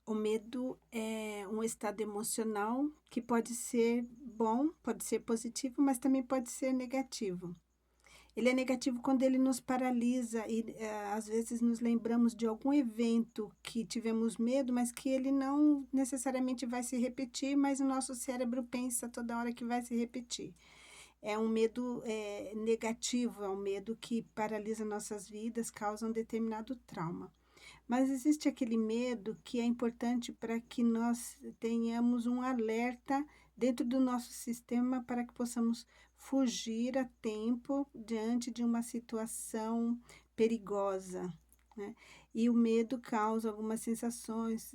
O medo é um estado emocional que pode ser bom, pode ser positivo, mas também pode ser negativo. Ele é negativo quando ele nos paralisa e, às vezes nos lembramos de algum evento que tivemos medo, mas que ele não necessariamente vai se repetir, mas o nosso cérebro pensa toda hora que vai se repetir. É um medo, negativo, é um medo que paralisa nossas vidas, causa um determinado trauma. Mas existe aquele medo que é importante para que nós tenhamos um alerta dentro do nosso sistema para que possamos fugir a tempo diante de uma situação perigosa, né? E o medo causa algumas sensações,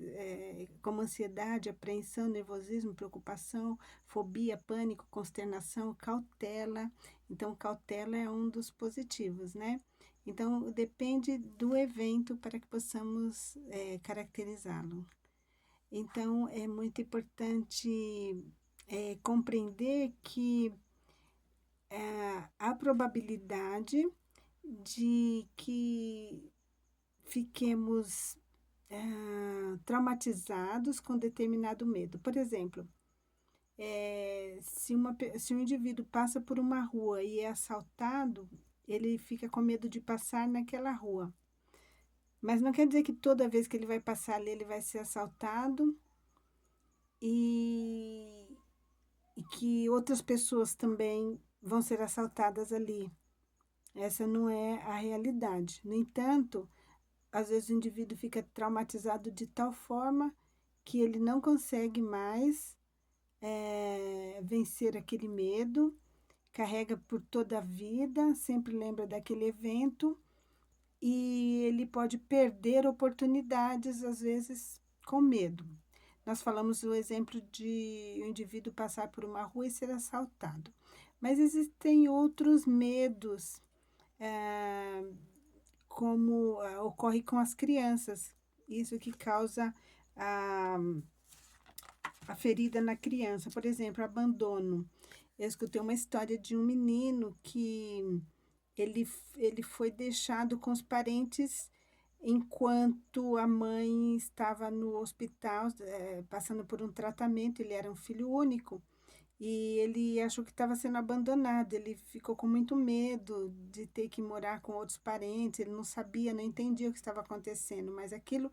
como ansiedade, apreensão, nervosismo, preocupação, fobia, pânico, consternação, cautela. Então, cautela é um dos positivos, né? Então, depende do evento para que possamos caracterizá-lo. Então, é muito importante compreender que há probabilidade de que fiquemos traumatizados com determinado medo. Por exemplo, se um indivíduo passa por uma rua e é assaltado, ele fica com medo de passar naquela rua. Mas não quer dizer que toda vez que ele vai passar ali, ele vai ser assaltado e, e que outras pessoas também vão ser assaltadas ali. Essa não é a realidade. No entanto, às vezes o indivíduo fica traumatizado de tal forma que ele não consegue mais vencer aquele medo, carrega por toda a vida, sempre lembra daquele evento e ele pode perder oportunidades, às vezes, com medo. Nós falamos o exemplo de um indivíduo passar por uma rua e ser assaltado. Mas existem outros medos, como ocorre com as crianças. Isso que causa a, a ferida na criança. Por exemplo, abandono. Eu escutei uma história de um menino que ele, ele foi deixado com os parentes enquanto a mãe estava no hospital, passando por um tratamento. Ele era um filho único e ele achou que estava sendo abandonado. Ele ficou com muito medo de ter que morar com outros parentes. Ele não sabia, não entendia o que estava acontecendo, mas aquilo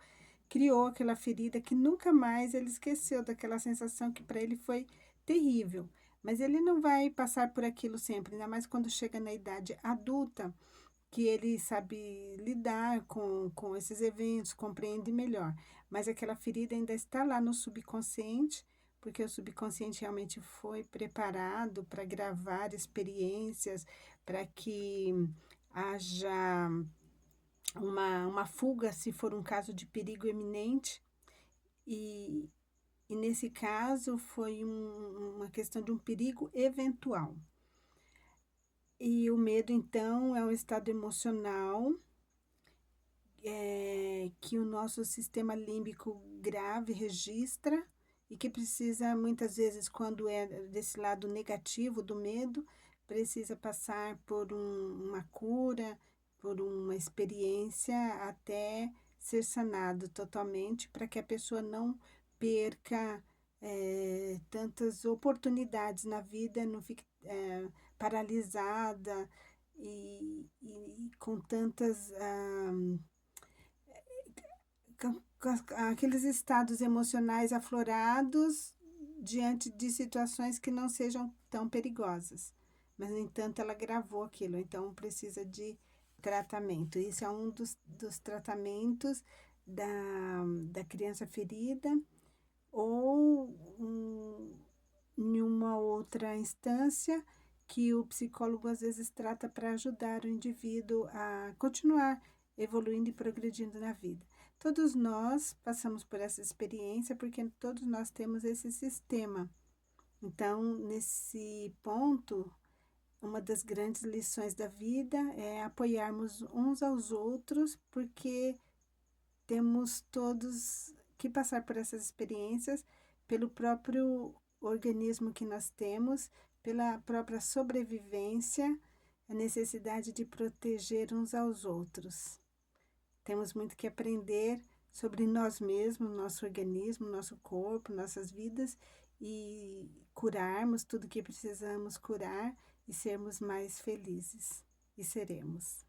criou aquela ferida que nunca mais ele esqueceu daquela sensação que para ele foi terrível. Mas ele não vai passar por aquilo sempre, ainda mais quando chega na idade adulta, que ele sabe lidar com esses eventos, compreende melhor. Mas aquela ferida ainda está lá no subconsciente, porque o subconsciente realmente foi preparado para gravar experiências, para que haja uma fuga se for um caso de perigo eminente. E, e nesse caso foi uma questão de um perigo eventual. E o medo, então, é um estado emocional que o nosso sistema límbico grave registra e que precisa, muitas vezes, quando é desse lado negativo do medo, precisa passar por uma cura, por uma experiência até ser sanado totalmente, para que a pessoa não perca tantas oportunidades na vida, não fique paralisada e com tantas aqueles estados emocionais aflorados diante de situações que não sejam tão perigosas. Mas, no entanto, ela gravou aquilo, então precisa de tratamento. Isso é um dos tratamentos da criança ferida, ou em uma outra instância que o psicólogo às vezes trata para ajudar o indivíduo a continuar evoluindo e progredindo na vida. Todos nós passamos por essa experiência porque todos nós temos esse sistema. Então, nesse ponto, uma das grandes lições da vida é apoiarmos uns aos outros, porque temos todos que passar por essas experiências pelo próprio organismo que nós temos, pela própria sobrevivência, a necessidade de proteger uns aos outros. Temos muito que aprender sobre nós mesmos, nosso organismo, nosso corpo, nossas vidas e curarmos tudo que precisamos curar e sermos mais felizes. E seremos.